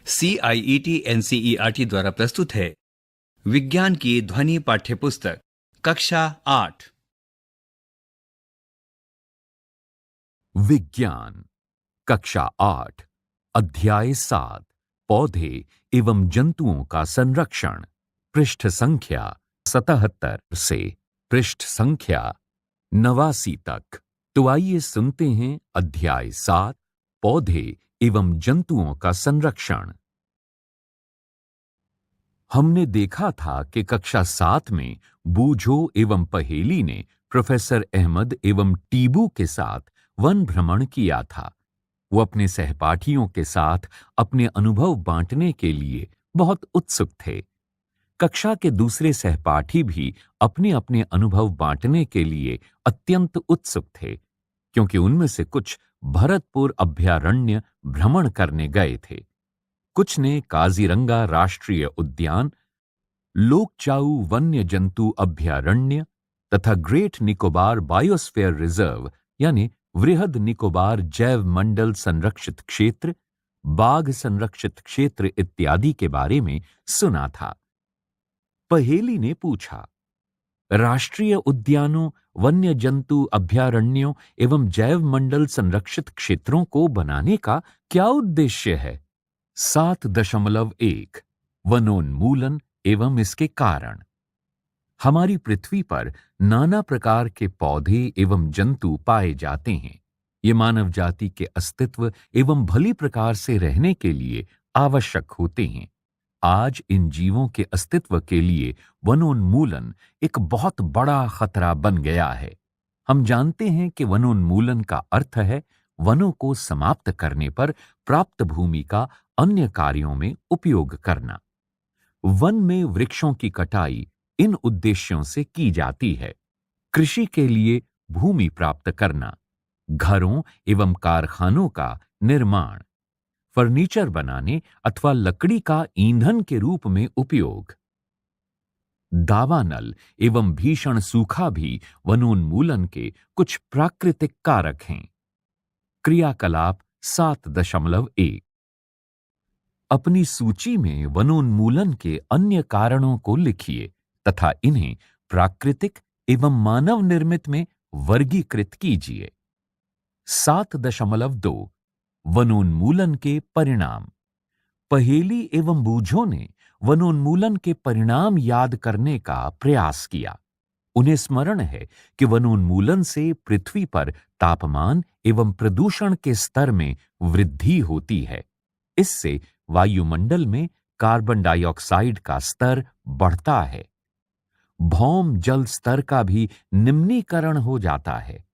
CIET-NCERT द्वारा प्रस्तुत है विज्ञान की ध्वनि पाठ्यपुस्तक कक्षा 8। विज्ञान कक्षा 8 अध्याय 7 पौधे एवं जंतुओं का संरक्षण पृष्ठ संख्या 77 से पृष्ठ संख्या 89 तक। तो आइए सुनते हैं अध्याय 7 पौधे एवं जंतुओं का संरक्षण। हमने देखा था कि कक्षा 7 में बूझो एवं पहेली ने प्रोफेसर अहमद एवं टीबू के साथ वन भ्रमण किया था। वो अपने सहपाठियों के साथ अपने अनुभव बांटने के लिए बहुत उत्सुक थे। कक्षा के दूसरे सहपाठी भी अपने अपने अनुभव बांटने के लिए अत्यंत उत्सुक थे, क्योंकि उनमें से कुछ भरतपुर अभयारण्य भ्रमण करने गए थे। कुछ ने काजीरंगा राष्ट्रीय उद्यान, लोकचाऊ वन्य जंतु अभयारण्य तथा ग्रेट निकोबार बायोस्फीयर रिजर्व यानी वृहद निकोबार जैव मंडल संरक्षित क्षेत्र, बाघ संरक्षित क्षेत्र इत्यादि के बारे में सुना था। पहेली ने पूछा, राष्ट्रीय उद्यानों, वन्य जंतु अभयारण्यों एवं जैव मंडल संरक्षित क्षेत्रों को बनाने का क्या उद्देश्य है? 7.1 वनोन्मूलन एवं इसके कारण। हमारी पृथ्वी पर नाना प्रकार के पौधे एवं जंतु पाए जाते हैं। ये मानव जाति के अस्तित्व एवं भली प्रकार से रहने के लिए आवश्यक होते हैं। आज इन जीवों के अस्तित्व के लिए वनोन्मूलन एक बहुत बड़ा खतरा बन गया है। हम जानते हैं कि वनोन्मूलन का अर्थ है वनों को समाप्त करने पर प्राप्त भूमि का अन्य कार्यों में उपयोग करना। वन में वृक्षों की कटाई इन उद्देश्यों से की जाती है। कृषि के लिए भूमि प्राप्त करना, घरों एवं कारखानों का निर्माण, फर्नीचर बनाने अथवा लकड़ी का ईंधन के रूप में उपयोग। दावानल एवं भीषण सूखा भी वनोन्मूलन के कुछ प्राकृतिक कारक हैं। क्रियाकलाप 7.1 अपनी सूची में वनोन्मूलन के अन्य कारणों को लिखिए तथा इन्हें प्राकृतिक एवं मानव निर्मित में वर्गीकृत कीजिए। 7.2 वनोन्मूलन के परिणाम। पहेली एवं बूझो ने वनोन्मूलन के परिणाम याद करने का प्रयास किया। उन्हें स्मरण है कि वनोन्मूलन से पृथ्वी पर तापमान एवं प्रदूषण के स्तर में वृद्धि होती है। इससे वायुमंडल में कार्बन डाइऑक्साइड का स्तर बढ़ता है। भौम जल स्तर का भी निम्नीकरण हो जाता है।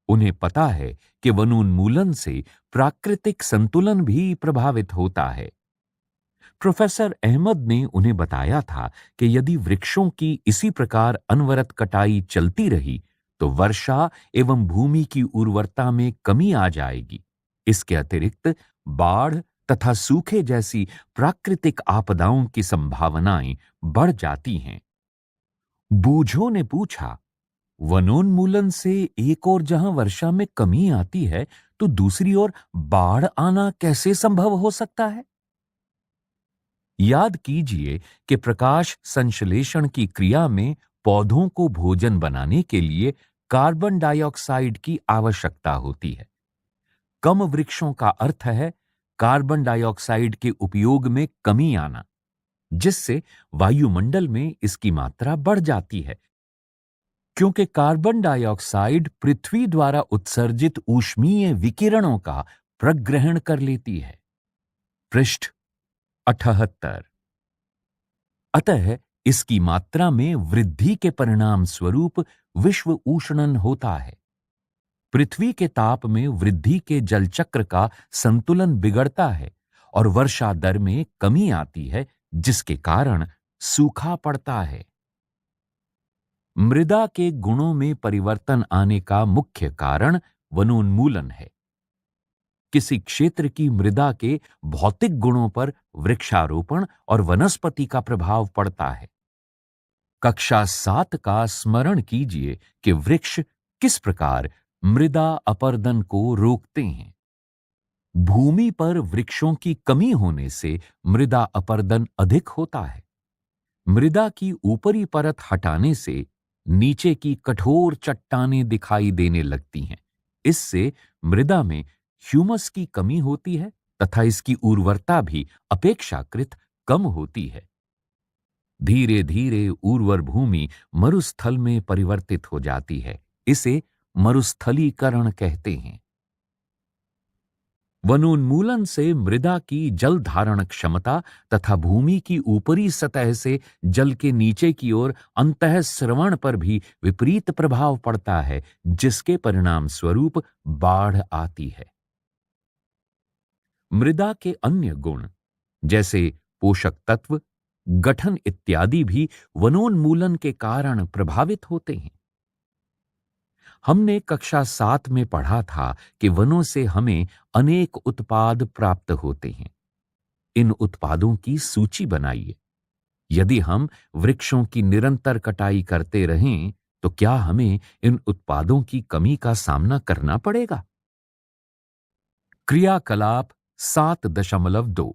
उन्हें पता है कि वनोन्मूलन से प्राकृतिक संतुलन भी प्रभावित होता है। प्रोफेसर अहमद ने उन्हें बताया था कि यदि वृक्षों की इसी प्रकार अनवरत कटाई चलती रही तो वर्षा एवं भूमि की उर्वरता में कमी आ जाएगी। इसके अतिरिक्त बाढ़ तथा सूखे जैसी प्राकृतिक आपदाओं की संभावनाएं बढ़ जाती हैं। बूझो ने पूछा, वनोन्मूलन से एक ओर जहां वर्षा में कमी आती है तो दूसरी ओर बाढ़ आना कैसे संभव हो सकता है? याद कीजिए कि प्रकाश संश्लेषण की क्रिया में पौधों को भोजन बनाने के लिए कार्बन डाइऑक्साइड की आवश्यकता होती है। कम वृक्षों का अर्थ है कार्बन डाइऑक्साइड के उपयोग में कमी आना, जिससे वायुमंडल में इसकी मात्रा बढ़ जाती है। क्योंकि कार्बन डाइऑक्साइड पृथ्वी द्वारा उत्सर्जित ऊष्मीय विकिरणों का प्रग्रहण कर लेती है। पृष्ठ 78 अतः इसकी मात्रा में वृद्धि के परिणाम स्वरूप विश्व उष्णन होता है। पृथ्वी के ताप में वृद्धि के जलचक्र का संतुलन बिगड़ता है और वर्षा दर में कमी आती है, जिसके कारण सूखा पड़ता है। मृदा के गुणों में परिवर्तन आने का मुख्य कारण वनोन्मूलन है। किसी क्षेत्र की मृदा के भौतिक गुणों पर वृक्षारोपण और वनस्पति का प्रभाव पड़ता है। कक्षा 7 का स्मरण कीजिए कि वृक्ष किस प्रकार मृदा अपरदन को रोकते हैं। भूमि पर वृक्षों की कमी होने से मृदा अपरदन अधिक होता है। मृदा की ऊपरी परत हटाने से नीचे की कठोर चट्टानें दिखाई देने लगती हैं। इससे मृदा में ह्यूमस की कमी होती है तथा इसकी उर्वरता भी अपेक्षाकृत कम होती है। धीरे धीरे उर्वर भूमि मरुस्थल में परिवर्तित हो जाती है। इसे मरुस्थलीकरण कहते हैं। वनोन्मूलन से मृदा की जल धारण क्षमता तथा भूमि की ऊपरी सतह से जल के नीचे की ओर अंतःस्रवण पर भी विपरीत प्रभाव पड़ता है, जिसके परिणाम स्वरूप बाढ़ आती है। मृदा के अन्य गुण जैसे पोषक तत्व, गठन इत्यादि भी वनोन्मूलन के कारण प्रभावित होते हैं। हमने कक्षा 7 में पढ़ा था कि वनों से हमें अनेक उत्पाद प्राप्त होते हैं। इन उत्पादों की सूची बनाइए। यदि हम वृक्षों की निरंतर कटाई करते रहें तो क्या हमें इन उत्पादों की कमी का सामना करना पड़ेगा? क्रियाकलाप 7.2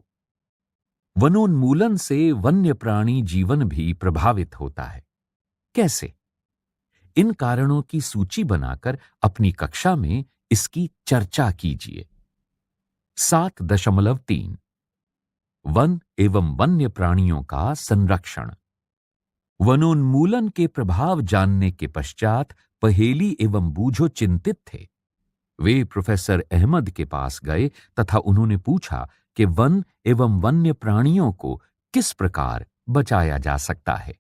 वनोन्मूलन से वन्य प्राणी जीवन भी प्रभावित होता है। कैसे? इन कारणों की सूची बनाकर अपनी कक्षा में इसकी चर्चा कीजिए। 7.3 वन एवं वन्य प्राणियों का संरक्षण। वनोन्मूलन के प्रभाव जानने के पश्चात पहेली एवं बूझो चिंतित थे। वे प्रोफेसर अहमद के पास गए तथा उन्होंने पूछा कि वन एवं वन्य प्राणियों को किस प्रकार बचाया जा सकता है।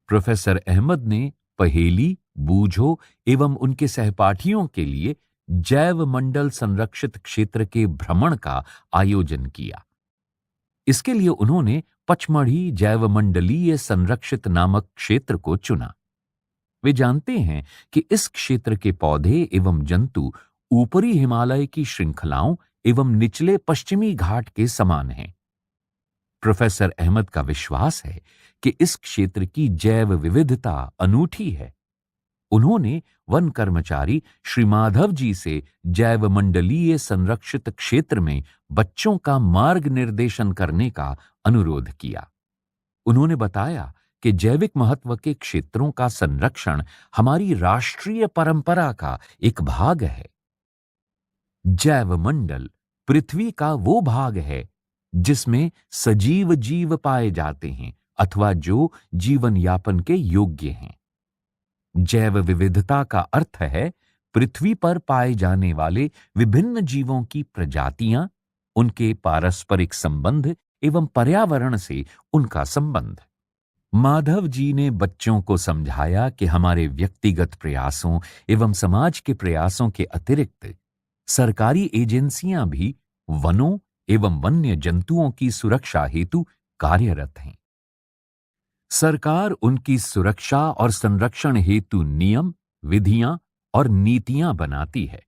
प्रोफेसर अहमद ने पहेली, बूझो एवं उनके सहपाठियों के लिए जैव मंडल संरक्षित क्षेत्र के भ्रमण का आयोजन किया। इसके लिए उन्होंने पचमढ़ी जैवमंडलीय संरक्षित नामक क्षेत्र को चुना। वे जानते हैं कि इस क्षेत्र के पौधे एवं जंतु ऊपरी हिमालय की श्रृंखलाओं एवं निचले पश्चिमी घाट के समान हैं। प्रोफेसर अहमद का विश्वास है कि इस क्षेत्र की जैव विविधता अनूठी है। उन्होंने वन कर्मचारी श्री माधव जी से जैवमंडलीय संरक्षित क्षेत्र में बच्चों का मार्ग निर्देशन करने का अनुरोध किया। उन्होंने बताया कि जैविक महत्व के क्षेत्रों का संरक्षण हमारी राष्ट्रीय परंपरा का एक भाग है। जैवमंडल पृथ्वी का वो भाग है जिसमें सजीव जीव पाए जाते हैं अथवा जो जीवन यापन के योग्य हैं। जैव विविधता का अर्थ है पृथ्वी पर पाए जाने वाले विभिन्न जीवों की प्रजातियां, उनके पारस्परिक संबंध एवं पर्यावरण से उनका संबंध। माधव जी ने बच्चों को समझाया कि हमारे व्यक्तिगत प्रयासों एवं समाज के प्रयासों के अतिरिक्त सरकारी एजेंसियां भी वनों एवं वन्य जंतुओं की सुरक्षा हेतु कार्यरत हैं। सरकार उनकी सुरक्षा और संरक्षण हेतु नियम, विधियां और नीतियां बनाती है।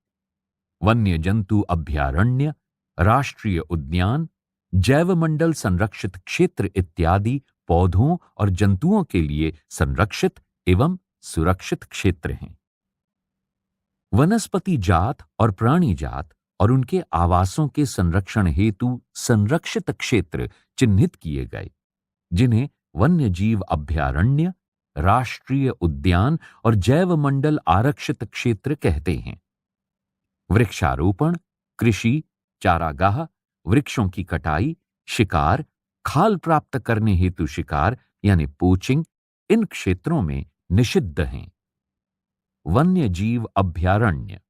वन्य जंतु अभयारण्य, राष्ट्रीय उद्यान, जैवमंडल संरक्षित क्षेत्र इत्यादि पौधों और जंतुओं के लिए संरक्षित एवं सुरक्षित क्षेत्र हैं। वनस्पति जात और प्राणी जात और उनके आवासों के संरक्षण हेतु संरक्षित क्षेत्र चिन्हित किए गए, जिन्हें वन्य जीव अभयारण्य, राष्ट्रीय उद्यान और जैवमंडल आरक्षित क्षेत्र कहते हैं। वृक्षारोपण, कृषि, चारागाह, वृक्षों की कटाई, शिकार, खाल प्राप्त करने हेतु शिकार यानी पोचिंग इन क्षेत्रों में निषिद्ध हैं। वन्य जीव अभयारण्य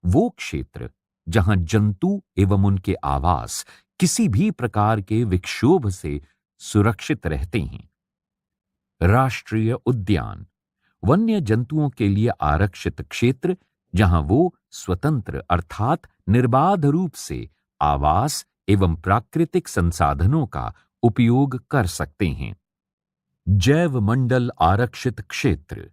वो क्षेत्र जहां जंतु एवं उनके आवास किसी भी प्रकार के विक्षोभ से सुरक्षित रहते हैं। राष्ट्रीय उद्यान वन्य जंतुओं के लिए आरक्षित क्षेत्र जहां वो स्वतंत्र अर्थात निर्बाध रूप से आवास एवं प्राकृतिक संसाधनों का उपयोग कर सकते हैं। जैव मंडल आरक्षित क्षेत्र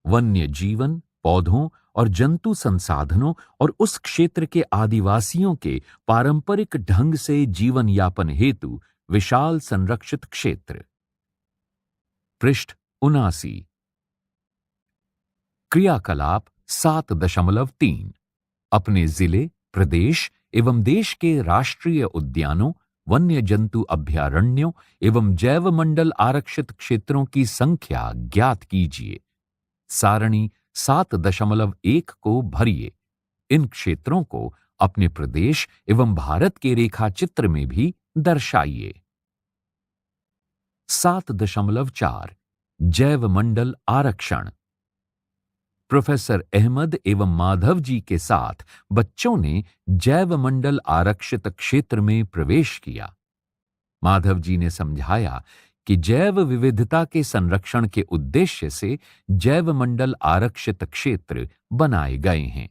वन्य जीवन, पौधों और जंतु संसाधनों और उस क्षेत्र के आदिवासियों के पारंपरिक ढंग से जीवन यापन हेतु विशाल संरक्षित क्षेत्र। पृष्ठ 79। क्रियाकलाप 7.3 अपने जिले, प्रदेश एवं देश के राष्ट्रीय उद्यानों, वन्य जंतु अभयारण्यों एवं जैव मंडल आरक्षित क्षेत्रों की संख्या ज्ञात कीजिए। सारणी 7.1 को भरिए। इन क्षेत्रों को अपने प्रदेश एवं भारत के रेखाचित्र में भी दर्शाइए। 7.4 जैव मंडल आरक्षण। प्रोफेसर अहमद एवं माधव जी के साथ बच्चों ने जैव मंडल आरक्षित क्षेत्र में प्रवेश किया। माधव जी ने समझाया कि जैव विविधता के संरक्षण के उद्देश्य से जैव मंडल आरक्षित क्षेत्र बनाए गए हैं।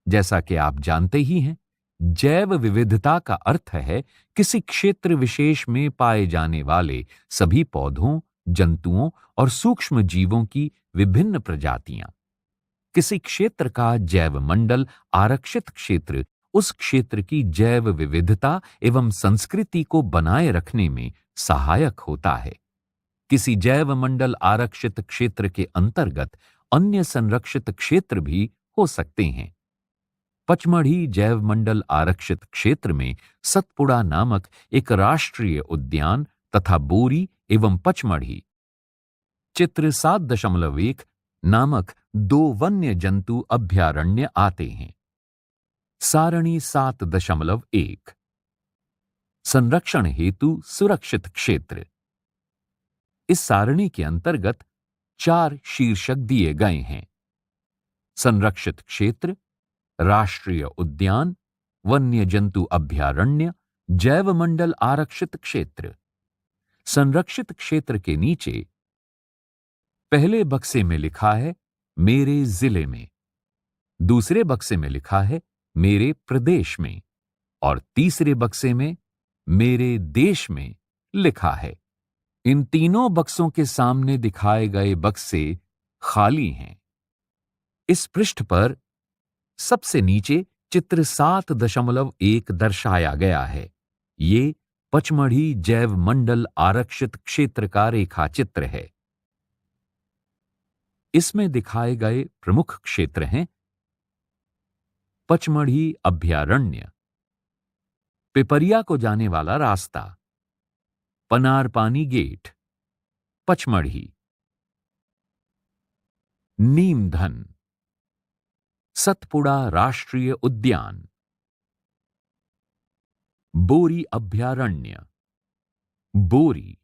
जैसा कि आप जानते ही हैं, जैव विविधता का अर्थ है किसी क्षेत्र विशेष में पाए जाने वाले सभी पौधों, जंतुओं और सूक्ष्म जीवों की विभिन्न प्रजातियां। किसी क्षेत्र का जैव मंडल आरक्षित क्षेत्र उस क्षेत्र की जैव विविधता एवं संस्कृति को बनाए रखने में सहायक होता है। किसी जैव मंडल आरक्षित क्षेत्र के अंतर्गत अन्य संरक्षित क्षेत्र भी हो सकते हैं। पचमढ़ी जैव मंडल आरक्षित क्षेत्र में सतपुड़ा नामक एक राष्ट्रीय उद्यान तथा बोरी एवं पचमढ़ी चित्र 7.1 नामक 2 वन्य जंतु अभयारण्य आते हैं। सारणी 7.1 संरक्षण हेतु सुरक्षित क्षेत्र। इस सारणी के अंतर्गत 4 शीर्षक दिए गए हैं: संरक्षित क्षेत्र, राष्ट्रीय उद्यान, वन्य जंतु अभयारण्य, जैव मंडल आरक्षित क्षेत्र। संरक्षित क्षेत्र के नीचे पहले बक्से में लिखा है मेरे जिले में, दूसरे बक्से में लिखा है मेरे प्रदेश में और तीसरे बक्से में मेरे देश में लिखा है। इन तीनों बक्सों के सामने दिखाए गए बक्से खाली हैं। इस पृष्ठ पर सबसे नीचे चित्र 7.1 दर्शाया गया है। ये पचमढ़ी जैव मंडल आरक्षित क्षेत्र का रेखाचित्र है। इसमें दिखाए गए प्रमुख क्षेत्र हैं: पचमढ़ी अभयारण्य, पिपरिया को जाने वाला रास्ता, पनारपानी गेट, पचमढ़ी, नीमधन, सतपुड़ा राष्ट्रीय उद्यान, बोरी अभयारण्य, बोरी,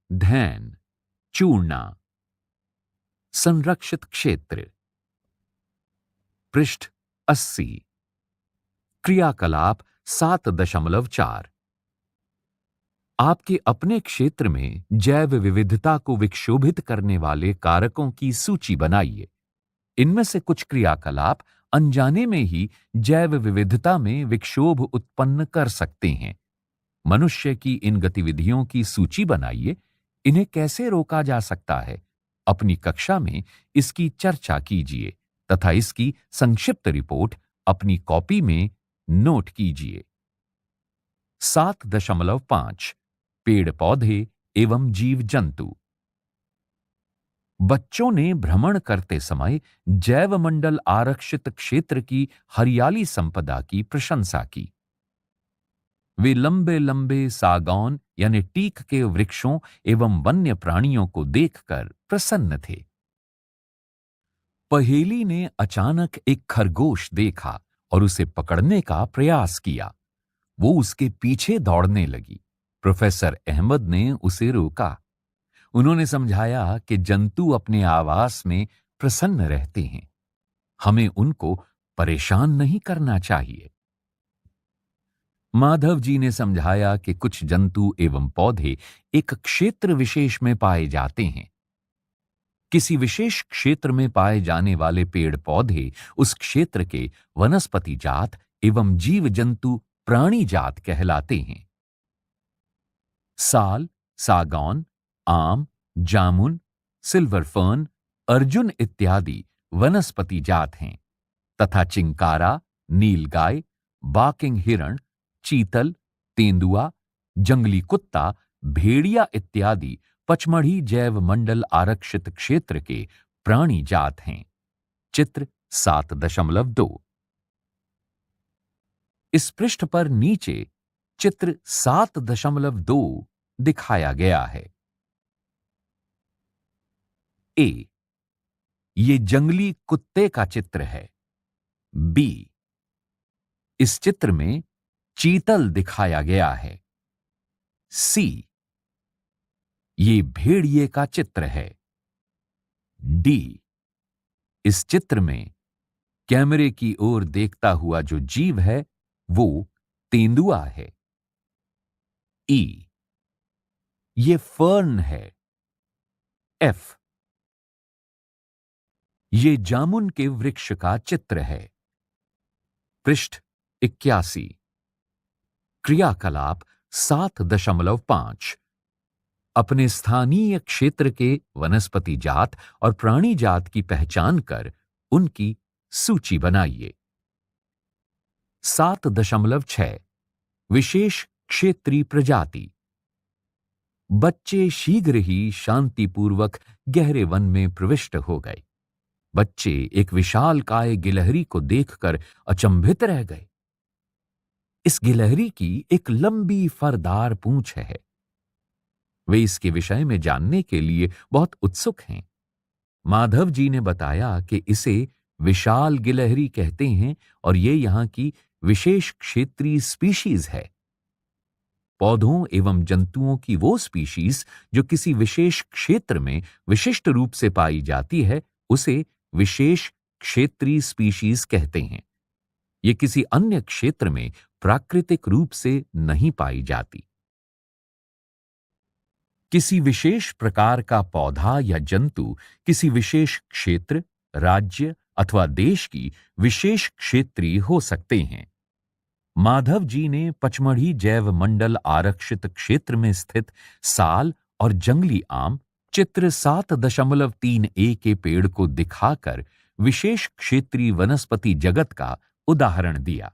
धैन, चूर्णा। संरक्षित क्षेत्र। पृष्ठ 80। क्रियाकलाप 7.4 आपके अपने क्षेत्र में जैव विविधता को विक्षोभित करने वाले कारकों की सूची बनाइए। इनमें से कुछ क्रियाकलाप अनजाने में ही जैव विविधता में विक्षोभ उत्पन्न कर सकते हैं। मनुष्य की इन गतिविधियों की सूची बनाइए। इन्हें कैसे रोका जा सकता है, अपनी कक्षा में इसकी चर्चा कीजिए तथा इसकी संक्षिप्त रिपोर्ट अपनी कॉपी में नोट कीजिए। 7.5 पेड़ पौधे एवं जीव जंतु। बच्चों ने भ्रमण करते समय जैव मंडल आरक्षित क्षेत्र की हरियाली संपदा की प्रशंसा की। वे लंबे लंबे सागौन यानी टीक के वृक्षों एवं वन्य प्राणियों को देखकर प्रसन्न थे। पहेली ने अचानक एक खरगोश देखा और उसे पकड़ने का प्रयास किया। वो उसके पीछे दौड़ने लगी। प्रोफेसर अहमद ने उसे रोका। उन्होंने समझाया कि जंतु अपने आवास में प्रसन्न रहते हैं, हमें उनको परेशान नहीं करना चाहिए। माधव जी ने समझाया कि कुछ जंतु एवं पौधे एक क्षेत्र विशेष में पाए जाते हैं। किसी विशेष क्षेत्र में पाए जाने वाले पेड़ पौधे उस क्षेत्र के वनस्पति जात एवं जीव जंतु प्राणी जात कहलाते हैं। साल, सागौन, आम, जामुन, सिल्वर फर्न, अर्जुन इत्यादि वनस्पति जात हैं तथा चिंकारा, नीलगाय, बाकिंग हिरण, चीतल, तेंदुआ, जंगली कुत्ता, भेड़िया इत्यादि पचमढ़ी जैव मंडल आरक्षित क्षेत्र के प्राणी जात हैं। चित्र 7.2 इस पृष्ठ पर नीचे चित्र 7.2 दिखाया गया है। ए, ये जंगली कुत्ते का चित्र है। बी, इस चित्र में चीतल दिखाया गया है। सी, ये भेड़िए का चित्र है। डी, इस चित्र में कैमरे की ओर देखता हुआ जो जीव है वो तेंदुआ है। ई, ये फर्न है। एफ, ये जामुन के वृक्ष का चित्र है। पृष्ठ 81। क्रियाकलाप 7.5 अपने स्थानीय क्षेत्र के वनस्पति जात और प्राणी जात की पहचान कर उनकी सूची बनाइए। 7.6 विशेष क्षेत्रीय प्रजाति। बच्चे शीघ्र ही शांतिपूर्वक गहरे वन में प्रविष्ट हो गए। बच्चे एक विशालकाय गिलहरी को देखकर अचंभित रह गए। इस गिलहरी की एक लंबी फरदार पूंछ है। वे इसके विषय में जानने के लिए बहुत उत्सुक हैं। माधव जी ने बताया कि इसे विशाल गिलहरी कहते हैं और ये यहाँ की विशेष क्षेत्रीय स्पीशीज है। पौधों एवं जंतुओं की वो स्पीशीज जो किसी विशेष क्षेत्र में विशिष्ट रूप से पाई जाती है उसे विशेष क्षेत्रीय स्पीशीज कहते हैं। ये किसी अन्य क्षेत्र में प्राकृतिक रूप से नहीं पाई जाती। किसी विशेष प्रकार का पौधा या जंतु किसी विशेष क्षेत्र, राज्य अथवा देश की विशेष क्षेत्रीय हो सकते हैं। माधव जी ने पचमढ़ी जैव मंडल आरक्षित क्षेत्र में स्थित साल और जंगली आम चित्र 7.3 के पेड़ को दिखाकर विशेष क्षेत्रीय वनस्पति जगत का उदाहरण दिया।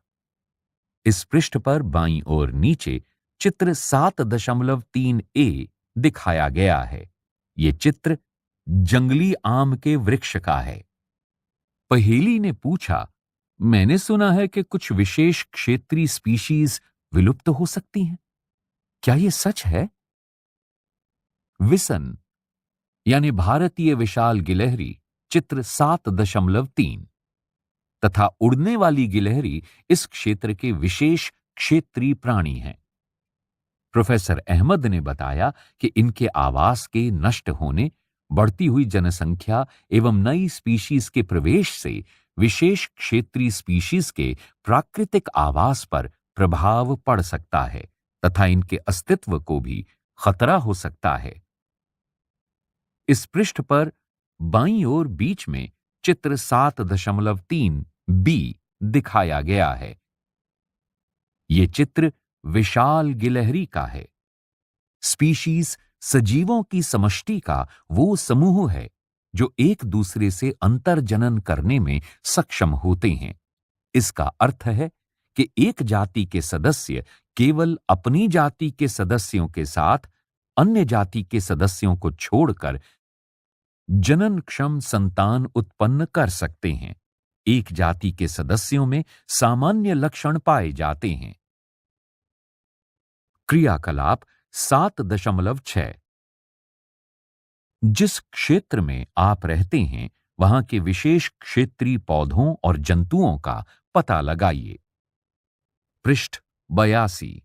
इस पृष्ठ पर बाईं ओर नीचे चित्र 7.3 दिखाया गया है। ये चित्र जंगली आम के वृक्ष का है। पहेली ने पूछा, मैंने सुना है कि कुछ विशेष क्षेत्रीय स्पीशीज विलुप्त हो सकती हैं। क्या यह सच है? विसन यानी भारतीय विशाल गिलहरी चित्र 7.3 तथा उड़ने वाली गिलहरी इस क्षेत्र के विशेष क्षेत्रीय प्राणी हैं। प्रोफेसर अहमद ने बताया कि इनके आवास के नष्ट होने, बढ़ती हुई जनसंख्या एवं नई स्पीशीज के प्रवेश से विशेष क्षेत्रीय स्पीशीज के प्राकृतिक आवास पर प्रभाव पड़ सकता है तथा इनके अस्तित्व को भी खतरा हो सकता है। इस पृष्ठ पर बाईं ओर बीच में चित्र 7.3 दिखाया गया है। ये चित्र विशाल गिलहरी का है। स्पीशीज सजीवों की समष्टि का वो समूह है जो एक दूसरे से अंतर्जनन करने में सक्षम होते हैं। इसका अर्थ है कि एक जाति के सदस्य केवल अपनी जाति के सदस्यों के साथ अन्य जाति के सदस्यों को छोड़कर जननक्षम संतान उत्पन्न कर सकते हैं। एक जाति के सदस्यों में सामान्य लक्षण पाए जाते हैं। क्रियाकलाप 7.6 जिस क्षेत्र में आप रहते हैं वहां के विशेष क्षेत्रीय पौधों और जंतुओं का पता लगाइए। पृष्ठ 82।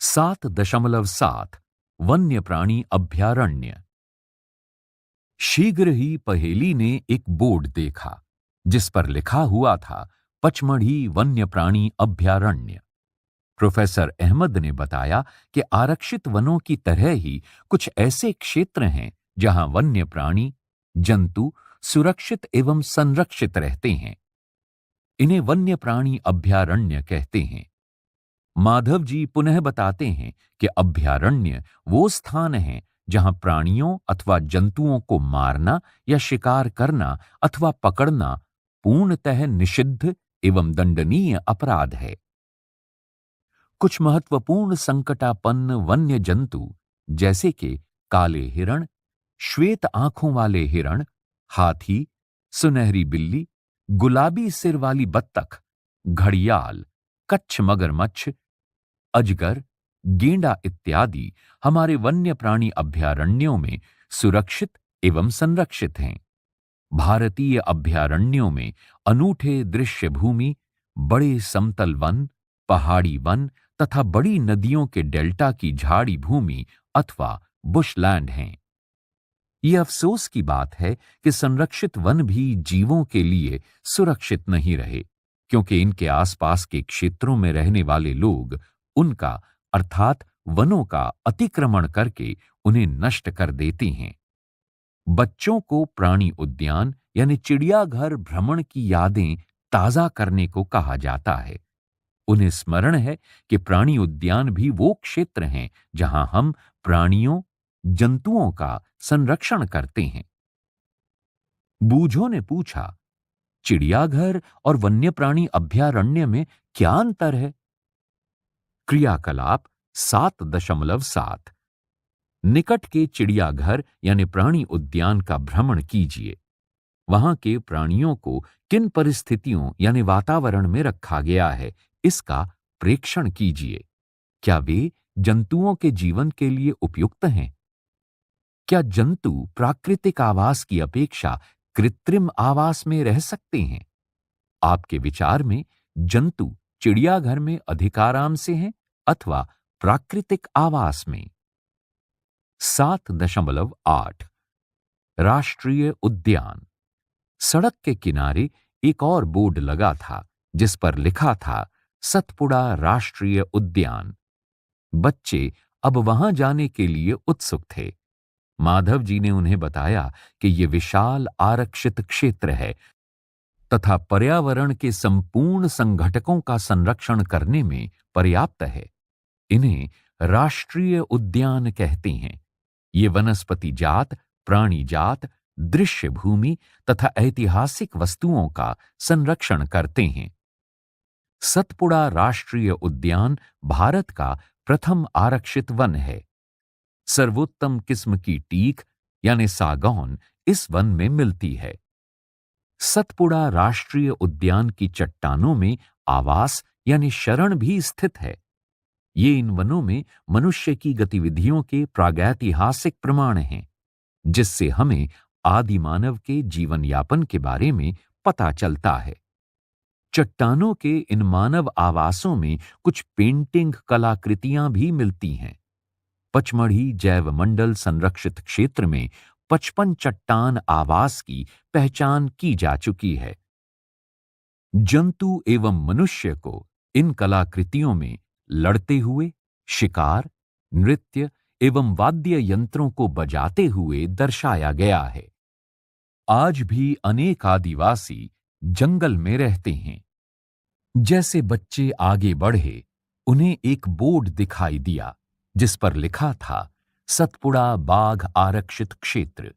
7.7 वन्य प्राणी अभयारण्य। शीघ्र ही पहेली ने एक बोर्ड देखा जिस पर लिखा हुआ था पचमढ़ी वन्य प्राणी अभयारण्य। प्रोफेसर अहमद ने बताया कि आरक्षित वनों की तरह ही कुछ ऐसे क्षेत्र हैं जहां वन्य प्राणी, जंतु सुरक्षित एवं संरक्षित रहते हैं। इन्हें वन्य प्राणी अभयारण्य कहते हैं। माधव जी पुनः बताते हैं कि अभयारण्य वो स्थान है जहां प्राणियों अथवा जंतुओं को मारना या शिकार करना अथवा पकड़ना पूर्णतः निषिद्ध एवं दंडनीय अपराध है। कुछ महत्वपूर्ण संकटापन्न वन्य जंतु जैसे कि काले हिरण, श्वेत आंखों वाले हिरण, हाथी, सुनहरी बिल्ली, गुलाबी सिर वाली बत्तख, घड़ियाल, कच्छ मगरमच्छ, अजगर, गेंडा इत्यादि हमारे वन्य प्राणी अभयारण्यों में सुरक्षित एवं संरक्षित हैं। भारतीय अभयारण्यों में अनूठे दृश्य भूमि, बड़े समतल वन, पहाड़ी वन तथा बड़ी नदियों के डेल्टा की झाड़ी भूमि अथवा बुशलैंड हैं। ये अफसोस की बात है कि संरक्षित वन भी जीवों के लिए सुरक्षित नहीं रहे, क्योंकि इनके आसपास के क्षेत्रों में रहने वाले लोग उनका अर्थात वनों का अतिक्रमण करके उन्हें नष्ट कर देते हैं। बच्चों को प्राणी उद्यान यानी चिड़ियाघर भ्रमण की यादें ताजा करने को कहा जाता है। उन्हें स्मरण है कि प्राणी उद्यान भी वो क्षेत्र हैं जहां हम प्राणियों, जंतुओं का संरक्षण करते हैं। बूझों ने पूछा, चिड़ियाघर और वन्य प्राणी अभयारण्य में क्या अंतर है? क्रियाकलाप 7.7 निकट के चिड़ियाघर यानी प्राणी उद्यान का भ्रमण कीजिए। वहां के प्राणियों को किन परिस्थितियों यानी वातावरण में रखा गया है, इसका प्रेक्षण कीजिए। क्या वे जंतुओं के जीवन के लिए उपयुक्त हैं? क्या जंतु प्राकृतिक आवास की अपेक्षा कृत्रिम आवास में रह सकते हैं? आपके विचार में जंतु चिड़ियाघर में अधिक आराम से हैं अथवा प्राकृतिक आवास में? 7.8 राष्ट्रीय उद्यान। सड़क के किनारे एक और बोर्ड लगा था जिस पर लिखा था सतपुड़ा राष्ट्रीय उद्यान। बच्चे अब वहां जाने के लिए उत्सुक थे। माधव जी ने उन्हें बताया कि यह विशाल आरक्षित क्षेत्र है तथा पर्यावरण के संपूर्ण संघटकों का संरक्षण करने में पर्याप्त है। इन्हें राष्ट्रीय उद्यान कहते हैं। ये वनस्पति जात, प्राणी जात, दृश्य भूमि तथा ऐतिहासिक वस्तुओं का संरक्षण करते हैं। सतपुड़ा राष्ट्रीय उद्यान भारत का प्रथम आरक्षित वन है। सर्वोत्तम किस्म की टीक यानी सागौन इस वन में मिलती है। सतपुड़ा राष्ट्रीय उद्यान की चट्टानों में आवास यानी शरण भी स्थित है। ये इन वनों में मनुष्य की गतिविधियों के प्रागैतिहासिक प्रमाण हैं, जिससे हमें आदि मानव के जीवन यापन के बारे में पता चलता है। चट्टानों के इन मानव आवासों में कुछ पेंटिंग कलाकृतियां भी मिलती हैं। पचमढ़ी जैव मंडल संरक्षित क्षेत्र में 55 चट्टान आवास की पहचान की जा चुकी है। जंतु एवं मनुष्य को इन कलाकृतियों में लड़ते हुए, शिकार, नृत्य एवं वाद्य यंत्रों को बजाते हुए दर्शाया गया है। आज भी अनेक आदिवासी जंगल में रहते हैं। जैसे बच्चे आगे बढ़े, उन्हें एक बोर्ड दिखाई दिया जिस पर लिखा था सतपुड़ा बाघ आरक्षित क्षेत्र।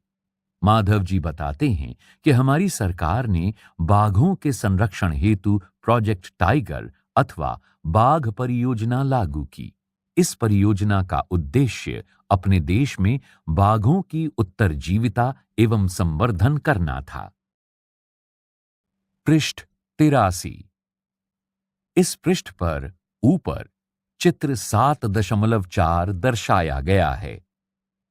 माधव जी बताते हैं कि हमारी सरकार ने बाघों के संरक्षण हेतु प्रोजेक्ट टाइगर अथवा बाघ परियोजना लागू की। इस परियोजना का उद्देश्य अपने देश में बाघों की उत्तरजीविता एवं संवर्धन करना था। पृष्ठ 83। इस पृष्ठ पर ऊपर चित्र 7.4 दर्शाया गया है।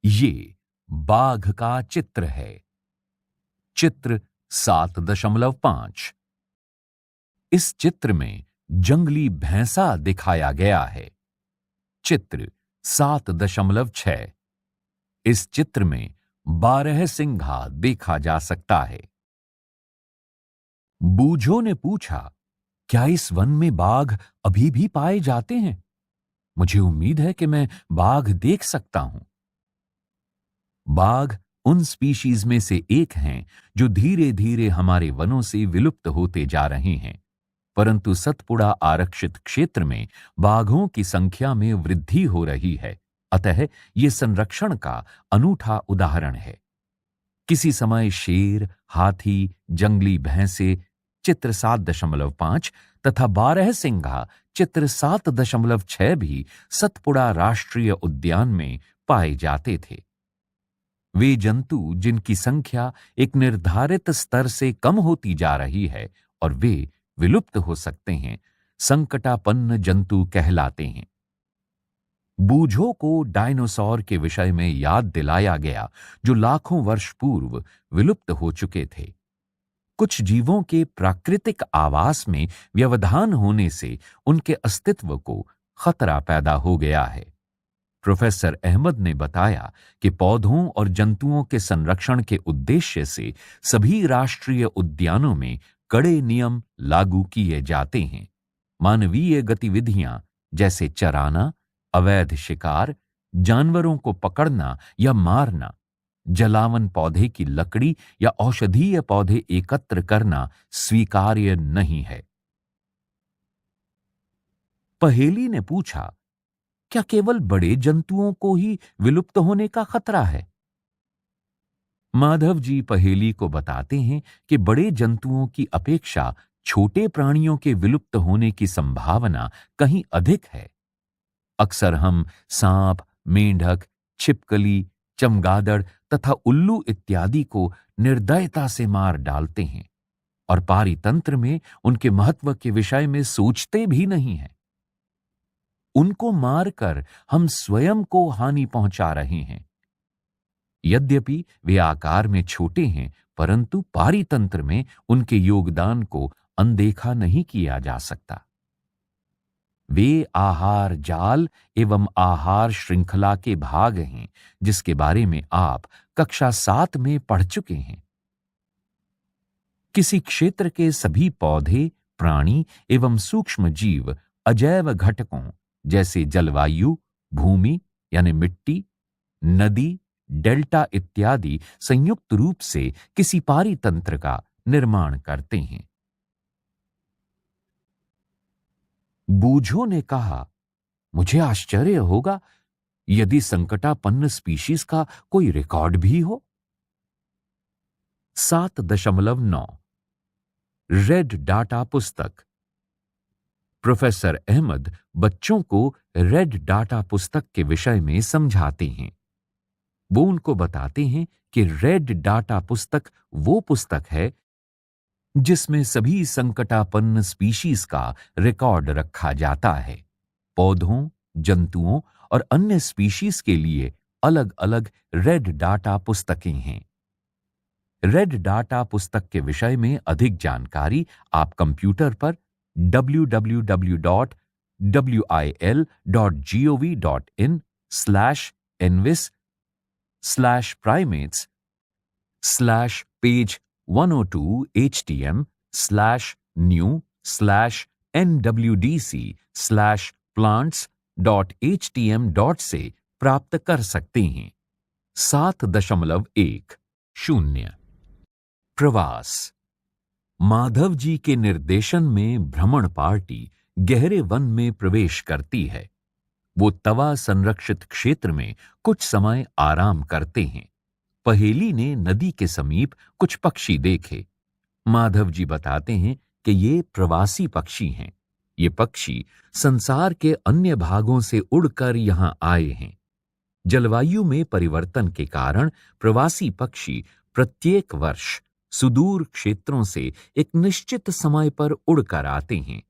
ये बाघ का चित्र है। चित्र 7.5। इस चित्र में जंगली भैंसा दिखाया गया है। चित्र 7.6। इस चित्र में 12 सिंघा देखा जा सकता है। बूझों ने पूछा, क्या इस वन में बाघ अभी भी पाए जाते हैं? मुझे उम्मीद है कि मैं बाघ देख सकता हूं। बाघ उन स्पीशीज में से एक हैं जो धीरे धीरे हमारे वनों से विलुप्त होते जा रहे हैं, परंतु सतपुड़ा आरक्षित क्षेत्र में बाघों की संख्या में वृद्धि हो रही है। अतः ये संरक्षण का अनूठा उदाहरण है। किसी समय शेर, हाथी, जंगली भैंसे चित्र 7.5 तथा 12 सिंघा चित्र 7.6 भी सतपुड़ा राष्ट्रीय उद्यान में पाए जाते थे। वे जंतु जिनकी संख्या एक निर्धारित स्तर से कम होती जा रही है और वे विलुप्त हो सकते हैं, संकटापन्न जंतु कहलाते हैं। बूझों को डायनासोर के विषय में याद दिलाया गया जो लाखों वर्ष पूर्व विलुप्त हो चुके थे। कुछ जीवों के प्राकृतिक आवास में व्यवधान होने से उनके अस्तित्व को खतरा पैदा हो गया है। प्रोफेसर अहमद ने बताया कि पौधों और जंतुओं के संरक्षण के उद्देश्य से सभी राष्ट्रीय उद्यानों में कड़े नियम लागू किए जाते हैं। मानवीय गतिविधियां जैसे चराना, अवैध शिकार, जानवरों को पकड़ना या मारना, जलावन पौधे की लकड़ी या औषधीय पौधे एकत्र करना स्वीकार्य नहीं है। पहेली ने पूछा, क्या केवल बड़े जंतुओं को ही विलुप्त होने का खतरा है? माधव जी पहेली को बताते हैं कि बड़े जंतुओं की अपेक्षा छोटे प्राणियों के विलुप्त होने की संभावना कहीं अधिक है। अक्सर हम सांप, मेंढक, छिपकली, चमगादड़ तथा उल्लू इत्यादि को निर्दयता से मार डालते हैं और पारितंत्र में उनके महत्व के विषय में सोचते भी नहीं हैं। उनको मारकर हम स्वयं को हानि पहुंचा रहे हैं। यद्यपि वे आकार में छोटे हैं, परंतु पारितंत्र में उनके योगदान को अनदेखा नहीं किया जा सकता। वे आहार जाल एवं आहार श्रृंखला के भाग हैं, जिसके बारे में आप कक्षा 7 में पढ़ चुके हैं। किसी क्षेत्र के सभी पौधे, प्राणी एवं सूक्ष्म जीव अजैव घटकों जैसे जलवायु, भूमि यानी मिट्टी, नदी, डेल्टा इत्यादि संयुक्त रूप से किसी पारितंत्र का निर्माण करते हैं। बूझों ने कहा, मुझे आश्चर्य होगा यदि संकटापन्न स्पीशीज का कोई रिकॉर्ड भी हो। 7.9 रेड डाटा पुस्तक। प्रोफेसर अहमद बच्चों को रेड डाटा पुस्तक के विषय में समझाते हैं। वो उनको बताते हैं कि रेड डाटा पुस्तक वो पुस्तक है जिसमें सभी संकटापन्न स्पीशीज का रिकॉर्ड रखा जाता है। पौधों, जंतुओं और अन्य स्पीशीज के लिए अलग अलग रेड डाटा पुस्तकें हैं। रेड डाटा पुस्तक के विषय में अधिक जानकारी आप कंप्यूटर पर www.jdov.in/envis/page102htm/new/plants.htm से प्राप्त कर सकते हैं। 7.1 प्रवास। माधव जी के निर्देशन में भ्रमण पार्टी गहरे वन में प्रवेश करती है। वो तवा संरक्षित क्षेत्र में कुछ समय आराम करते हैं। पहेली ने नदी के समीप कुछ पक्षी देखे। माधव जी बताते हैं कि ये प्रवासी पक्षी हैं। ये पक्षी संसार के अन्य भागों से उड़कर यहां आए हैं। जलवायु में परिवर्तन के कारण प्रवासी पक्षी प्रत्येक वर्ष सुदूर क्षेत्रों से एक निश्चित समय पर उड़कर आते हैं।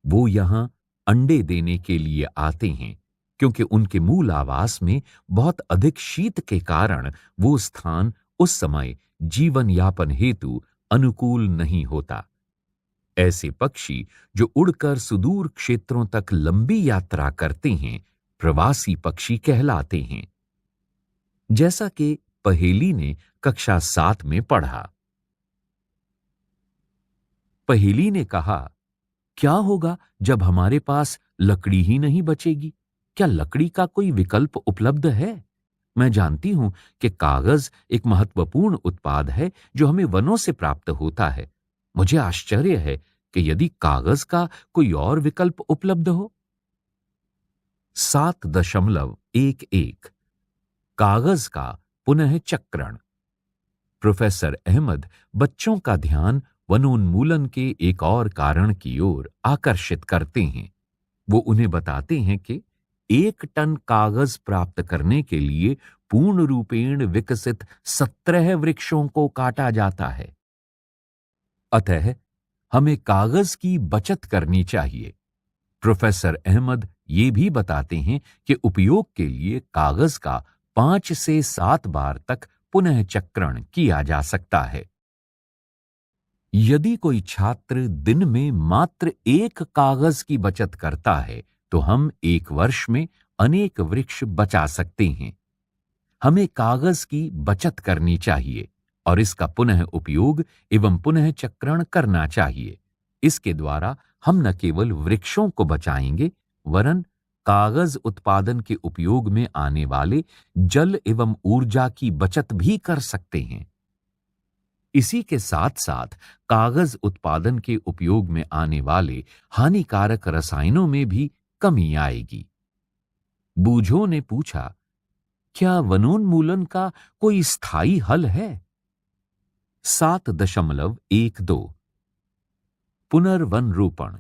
वो यहां अंडे देने के लिए आते हैं, क्योंकि उनके मूल आवास में बहुत अधिक शीत के कारण वो स्थान उस समय जीवन यापन हेतु अनुकूल नहीं होता। ऐसे पक्षी जो उड़कर सुदूर क्षेत्रों तक लंबी यात्रा करते हैं, प्रवासी पक्षी कहलाते हैं। जैसा कि पहेली ने कक्षा 7 में पढ़ा। पहेली ने कहा, क्या होगा जब हमारे पास लकड़ी ही नहीं बचेगी? क्या लकड़ी का कोई विकल्प उपलब्ध है? मैं जानती हूं कि कागज एक महत्वपूर्ण उत्पाद है जो हमें वनों से प्राप्त होता है। मुझे आश्चर्य है कि यदि कागज का कोई और विकल्प उपलब्ध हो। 7.11 कागज का पुनः चक्रण। प्रोफेसर अहमद बच्चों का ध्यान वनोन्मूलन के एक और कारण की ओर आकर्षित करते हैं। वो उन्हें बताते हैं कि 1 टन कागज प्राप्त करने के लिए पूर्ण रूपेण विकसित 17 वृक्षों को काटा जाता है। अतः हमें कागज की बचत करनी चाहिए। प्रोफेसर अहमद ये भी बताते हैं कि उपयोग के लिए कागज का 5 से 7 बार तक पुनः चक्रण किया जा सकता है। यदि कोई छात्र दिन में मात्र 1 कागज की बचत करता है, तो हम 1 वर्ष में अनेक वृक्ष बचा सकते हैं। हमें कागज की बचत करनी चाहिए और इसका पुनः उपयोग एवं पुनः चक्रण करना चाहिए। इसके द्वारा हम न केवल वृक्षों को बचाएंगे, वरन कागज उत्पादन के उपयोग में आने वाले जल एवं ऊर्जा की बचत भी कर सकते हैं। इसी के साथ साथ कागज उत्पादन के उपयोग में आने वाले हानिकारक रसायनों में भी कमी आएगी। बूझो ने पूछा, क्या वनोन्मूलन का कोई स्थायी हल है? 7.12 पुनर्वन रोपण।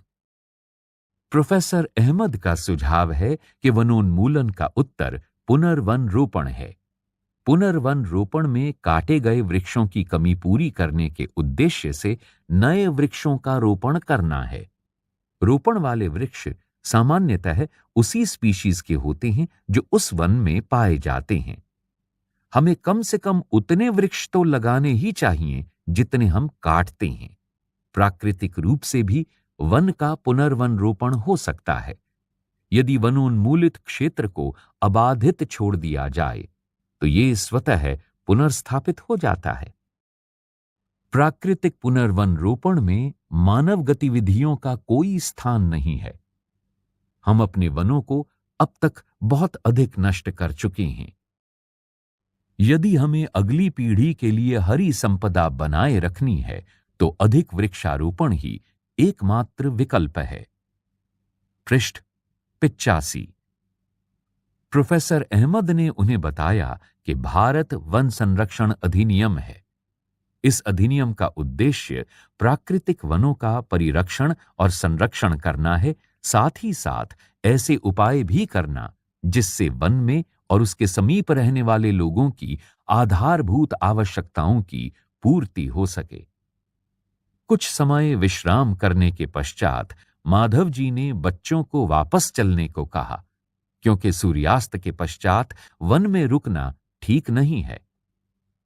प्रोफेसर अहमद का सुझाव है कि वनोन्मूलन का उत्तर पुनर्वन रोपण है। पुनर्वन रोपण में काटे गए वृक्षों की कमी पूरी करने के उद्देश्य से नए वृक्षों का रोपण करना है। रोपण वाले वृक्ष सामान्यतः उसी स्पीशीज के होते हैं जो उस वन में पाए जाते हैं। हमें कम से कम उतने वृक्ष तो लगाने ही चाहिए जितने हम काटते हैं। प्राकृतिक रूप से भी वन का पुनर्वन रोपण हो सकता है। यदि वनोन्मूलित क्षेत्र को अबाधित छोड़ दिया जाए तो ये स्वतः पुनर्स्थापित हो जाता है। प्राकृतिक पुनर्वन रोपण में मानव गतिविधियों का कोई स्थान नहीं है। हम अपने वनों को अब तक बहुत अधिक नष्ट कर चुके हैं। यदि हमें अगली पीढ़ी के लिए हरी संपदा बनाए रखनी है तो अधिक वृक्षारोपण ही एकमात्र विकल्प है। पृष्ठ 85। प्रोफेसर अहमद ने उन्हें बताया कि भारत वन संरक्षण अधिनियम है। इस अधिनियम का उद्देश्य प्राकृतिक वनों का परिरक्षण और संरक्षण करना है, साथ ही साथ ऐसे उपाय भी करना जिससे वन में और उसके समीप रहने वाले लोगों की आधारभूत आवश्यकताओं की पूर्ति हो सके। कुछ समय विश्राम करने के पश्चात माधव जी ने बच्चों को वापस चलने को कहा, क्योंकि सूर्यास्त के पश्चात वन में रुकना ठीक नहीं है।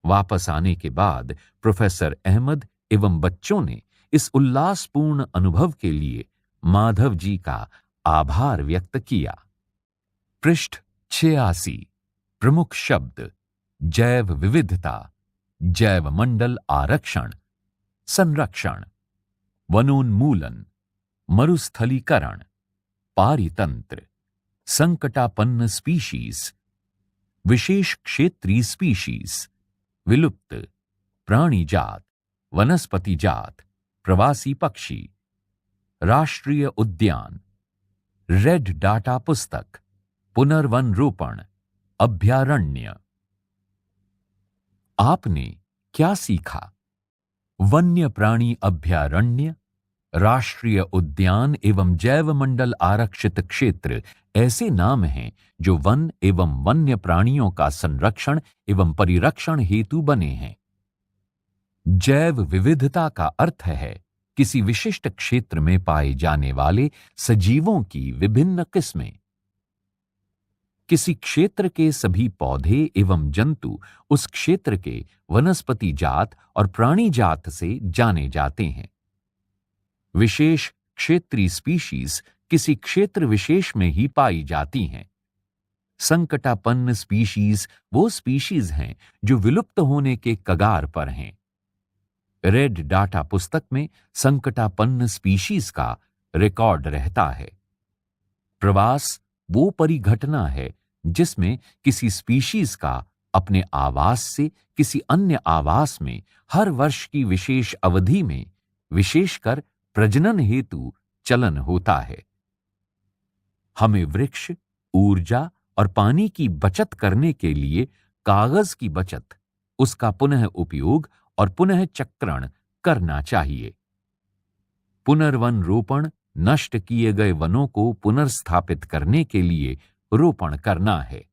वापस आने के बाद प्रोफेसर अहमद एवं बच्चों ने इस उल्लासपूर्ण अनुभव के लिए माधव जी का आभार व्यक्त किया। पृष्ठ 86। प्रमुख शब्द: जैव विविधता, जैव मंडल आरक्षण, संरक्षण, वनोन्मूलन, मरुस्थलीकरण, पारितंत्र, संकटापन्न स्पीशीज, विशेष क्षेत्रीय स्पीशीज, विलुप्त, प्राणी जात, वनस्पति जात, प्रवासी पक्षी, राष्ट्रीय उद्यान, रेड डाटा पुस्तक, पुनर्वन रोपण, अभयारण्य। आपने क्या सीखा? वन्य प्राणी अभयारण्य, राष्ट्रीय उद्यान एवं जैव मंडल आरक्षित क्षेत्र ऐसे नाम हैं जो वन एवं वन्य प्राणियों का संरक्षण एवं परिरक्षण हेतु बने हैं। जैव विविधता का अर्थ है किसी विशिष्ट क्षेत्र में पाए जाने वाले सजीवों की विभिन्न किस्में। किसी क्षेत्र के सभी पौधे एवं जंतु उस क्षेत्र के वनस्पति जात और प्राणी जात से जाने जाते हैं। विशेष क्षेत्रीय स्पीशीज किसी क्षेत्र विशेष में ही पाई जाती हैं। संकटापन्न स्पीशीज वो स्पीशीज हैं जो विलुप्त होने के कगार पर हैं। रेड डाटा पुस्तक में संकटापन्न स्पीशीज का रिकॉर्ड रहता है। प्रवास वो परिघटना है जिसमें किसी स्पीशीज का अपने आवास से किसी अन्य आवास में हर वर्ष की विशेष अवधि में विशेषकर प्रजनन हेतु चलन होता है। हमें वृक्ष, ऊर्जा और पानी की बचत करने के लिए कागज की बचत, उसका पुनः उपयोग और पुनः चक्रण करना चाहिए। पुनर्वन रोपण नष्ट किए गए वनों को पुनर्स्थापित करने के लिए रोपण करना है।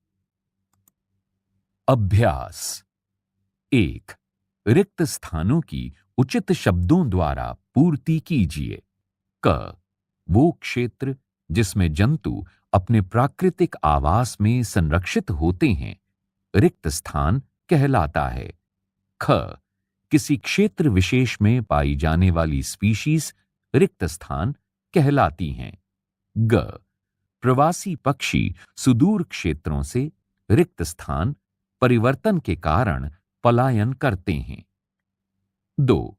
अभ्यास 1. रिक्त स्थानों की उचित शब्दों द्वारा पूर्ति कीजिए। क, वो क्षेत्र जिसमें जंतु अपने प्राकृतिक आवास में संरक्षित होते हैं, रिक्त स्थान कहलाता है। ख, किसी क्षेत्र विशेष में पाई जाने वाली स्पीशीज रिक्त स्थान कहलाती हैं। ग, प्रवासी पक्षी सुदूर क्षेत्रों से रिक्त स्थान परिवर्तन के कारण पलायन करते हैं। 2,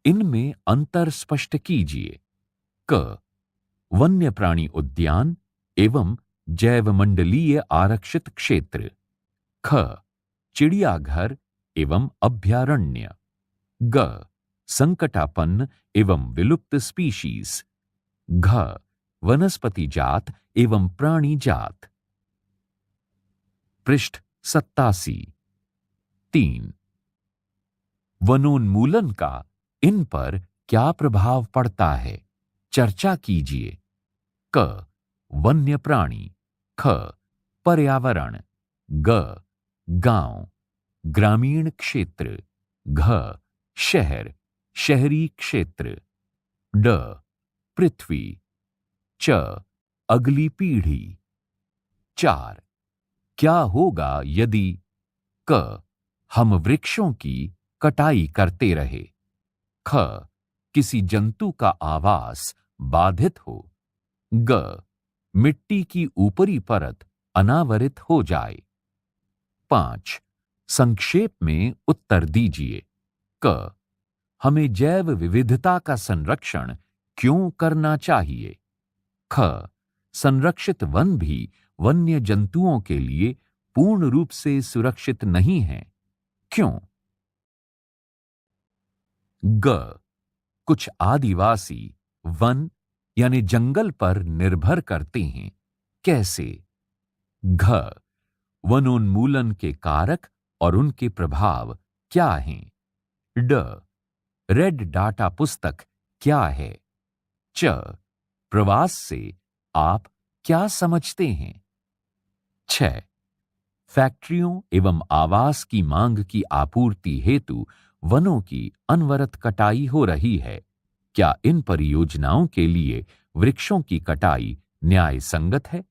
इनमें अंतर स्पष्ट कीजिए। क, वन्य प्राणी उद्यान एवं जैवमंडलीय आरक्षित क्षेत्र। ख, चिड़ियाघर एवं अभयारण्य। ग, संकटापन्न एवं विलुप्त स्पीशीज। घ, वनस्पति जात एवं प्राणी जात। पृष्ठ 87। 3, वनोन्मूलन का इन पर क्या प्रभाव पड़ता है, चर्चा कीजिए। क, वन्य प्राणी। ख, पर्यावरण। ग, गांव ग्रामीण क्षेत्र। घ, शहर शहरी क्षेत्र। ड, पृथ्वी। च, अगली पीढ़ी। 4, क्या होगा यदि क, हम वृक्षों की कटाई करते रहे। ख, किसी जंतु का आवास बाधित हो। ग, मिट्टी की ऊपरी परत अनावरित हो जाए। 5, संक्षेप में उत्तर दीजिए। क, हमें जैव विविधता का संरक्षण क्यों करना चाहिए। ख, संरक्षित वन भी वन्य जंतुओं के लिए पूर्ण रूप से सुरक्षित नहीं है, क्यों। ग, कुछ आदिवासी वन यानी जंगल पर निर्भर करते हैं, कैसे। घ, वनोन्मूलन के कारक और उनके प्रभाव क्या हैं। ड, रेड डाटा पुस्तक क्या है। च, प्रवास से आप क्या समझते हैं। 6, फैक्ट्रियों एवं आवास की मांग की आपूर्ति हेतु वनों की अनवरत कटाई हो रही है, क्या इन परियोजनाओं के लिए वृक्षों की कटाई न्याय संगत है,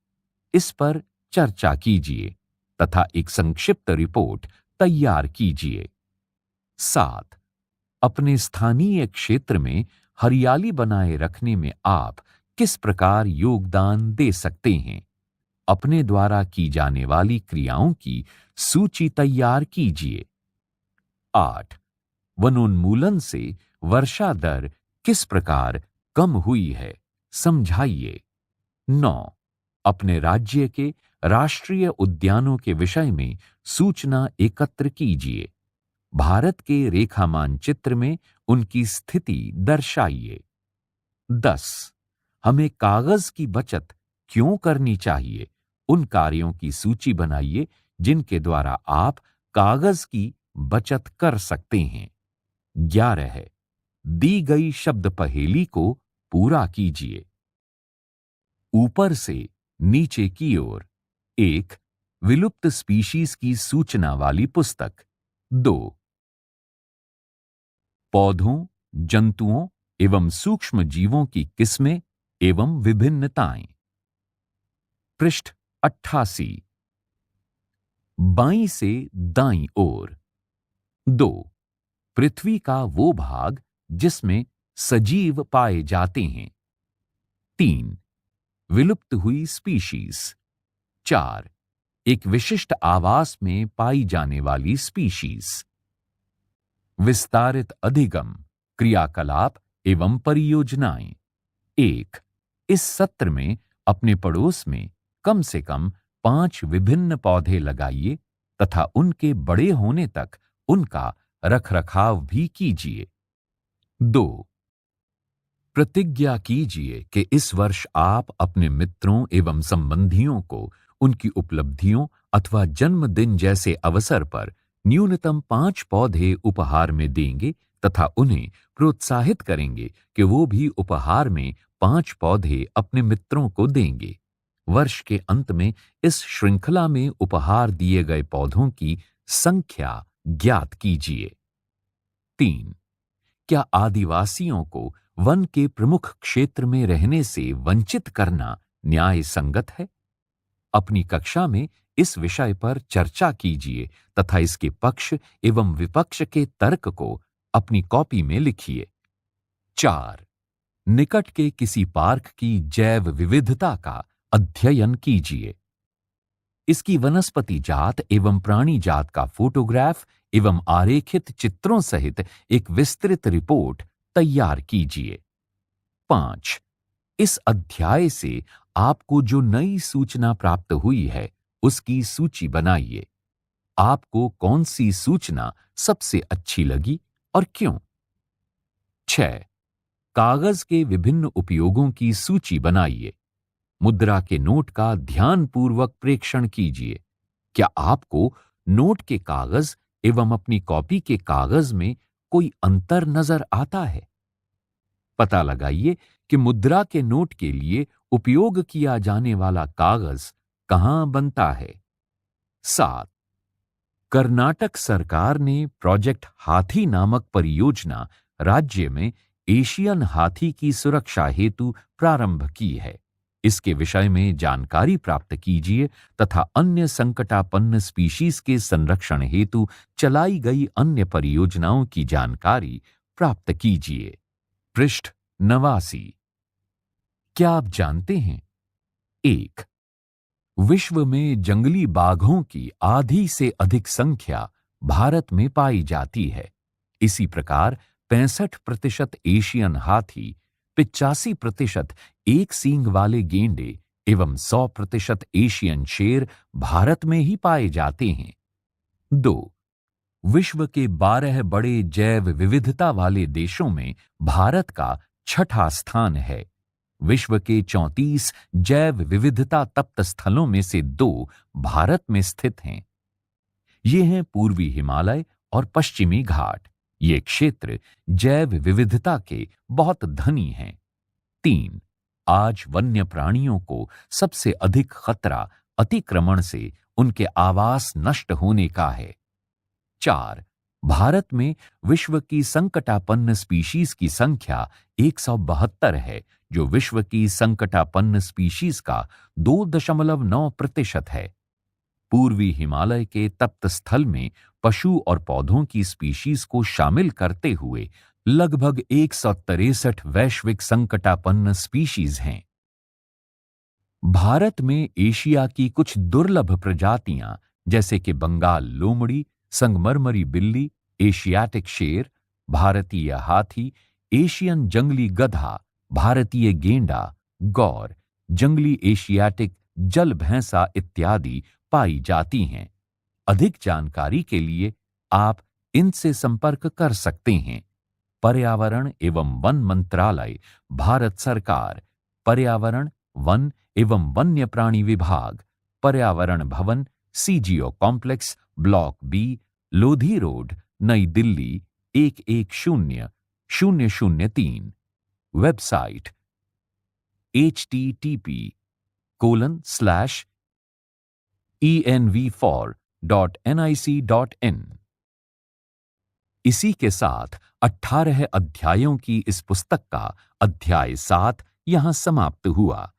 इस पर चर्चा कीजिए तथा एक संक्षिप्त रिपोर्ट तैयार कीजिए। 7, अपने स्थानीय क्षेत्र में हरियाली बनाए रखने में आप किस प्रकार योगदान दे सकते हैं, अपने द्वारा की जाने वाली क्रियाओं की सूची तैयार कीजिए। 8, वनोन्मूलन से वर्षा दर किस प्रकार कम हुई है, समझाइए। 9, अपने राज्य के राष्ट्रीय उद्यानों के विषय में सूचना एकत्र कीजिए। भारत के रेखा मानचित्र में उनकी स्थिति दर्शाइए। 10, हमें कागज की बचत क्यों करनी चाहिए, उन कार्यों की सूची बनाइए जिनके द्वारा आप कागज की बचत कर सकते हैं। 11, दी गई शब्द पहेली को पूरा कीजिए। ऊपर से नीचे की ओर एक विलुप्त स्पीशीज की सूचना वाली पुस्तक। 2, पौधों, जंतुओं एवं सूक्ष्म जीवों की किस्में एवं विभिन्नताएं। पृष्ठ 88। बाईं से दाईं ओर। 2, पृथ्वी का वो भाग जिसमें सजीव पाए जाते हैं। 3, विलुप्त हुई स्पीशीज। 4, एक विशिष्ट आवास में पाई जाने वाली स्पीशीज। विस्तारित अधिगम, क्रियाकलाप एवं परियोजनाएं। 1, इस सत्र में अपने पड़ोस में कम से कम 5 विभिन्न पौधे लगाइए तथा उनके बड़े होने तक उनका रखरखाव भी कीजिए। 2, प्रतिज्ञा कीजिए कि इस वर्ष आप अपने मित्रों एवं संबंधियों को उनकी उपलब्धियों अथवा जन्मदिन जैसे अवसर पर न्यूनतम 5 पौधे उपहार में देंगे तथा उन्हें प्रोत्साहित करेंगे कि वो भी उपहार में 5 पौधे अपने मित्रों को देंगे। वर्ष के अंत में इस श्रृंखला में उपहार दिए गए पौधों की संख्या ज्ञात कीजिए। 3, क्या आदिवासियों को वन के प्रमुख क्षेत्र में रहने से वंचित करना न्याय संगत है? अपनी कक्षा में इस विषय पर चर्चा कीजिए तथा इसके पक्ष एवं विपक्ष के तर्क को अपनी कॉपी में लिखिए। 4. निकट के किसी पार्क की जैव विविधता का अध्ययन कीजिए। इसकी वनस्पति जात एवं प्राणी जात का फोटोग्राफ एवं आरेखित चित्रों सहित एक विस्तृत रिपोर्ट तैयार कीजिए। 5. इस अध्याय से आपको जो नई सूचना प्राप्त हुई है उसकी सूची बनाइए। आपको कौन सी सूचना सबसे अच्छी लगी और क्यों? 6. कागज के विभिन्न उपयोगों की सूची बनाइए। मुद्रा के नोट का ध्यानपूर्वक प्रेक्षण कीजिए। क्या आपको नोट के कागज एवं अपनी कॉपी के कागज में कोई अंतर नजर आता है? पता लगाइए कि मुद्रा के नोट के लिए उपयोग किया जाने वाला कागज कहां बनता है। 7. कर्नाटक सरकार ने प्रोजेक्ट हाथी नामक परियोजना राज्य में एशियन हाथी की सुरक्षा हेतु प्रारंभ की है। इसके विषय में जानकारी प्राप्त कीजिए तथा अन्य संकटापन्न स्पीशीज के संरक्षण हेतु चलाई गई अन्य परियोजनाओं की जानकारी प्राप्त कीजिए। पृष्ठ 89। क्या आप जानते हैं? 1. विश्व में जंगली बाघों की आधी से अधिक संख्या भारत में पाई जाती है। इसी प्रकार 65% एशियन हाथी, 85% एक सींग वाले गेंडे एवं 100% एशियन शेर भारत में ही पाए जाते हैं। 2. विश्व के 12 बड़े जैव विविधता वाले देशों में भारत का 6ठा स्थान है। विश्व के 34 जैव विविधता तप्त स्थलों में से 2 भारत में स्थित हैं। ये हैं पूर्वी हिमालय और पश्चिमी घाट। ये क्षेत्र जैव विविधता के बहुत धनी हैं। 3. आज वन्य प्राणियों को सबसे अधिक खतरा अतिक्रमण से उनके आवास नष्ट होने का है। 4. भारत में विश्व की संकटापन्न स्पीशीज की संख्या 172 है, जो विश्व की संकटापन्न स्पीशीज का 2.9% है। पूर्वी हिमालय के तप्त स्थल में पशु और पौधों की स्पीशीज को शामिल करते हुए लगभग 163 वैश्विक संकटापन्न स्पीशीज हैं। भारत में एशिया की कुछ दुर्लभ प्रजातियां जैसे कि बंगाल लोमड़ी, संगमरमरी बिल्ली, एशियाटिक शेर, भारतीय हाथी, एशियन जंगली गधा, भारतीय गेंडा, गौर, जंगली एशियाटिक जल भैंसा इत्यादि पाई जाती हैं। अधिक जानकारी के लिए आप इनसे संपर्क कर सकते हैं। पर्यावरण एवं वन मंत्रालय, भारत सरकार, पर्यावरण, वन एवं वन्य प्राणी विभाग, पर्यावरण भवन, CGO complex, block B, Lodhi road, नई दिल्ली 110003। Website http://env4.nic.in। इसी के साथ 18 अध्यायों की इस पुस्तक का अध्याय 7 यहां समाप्त हुआ।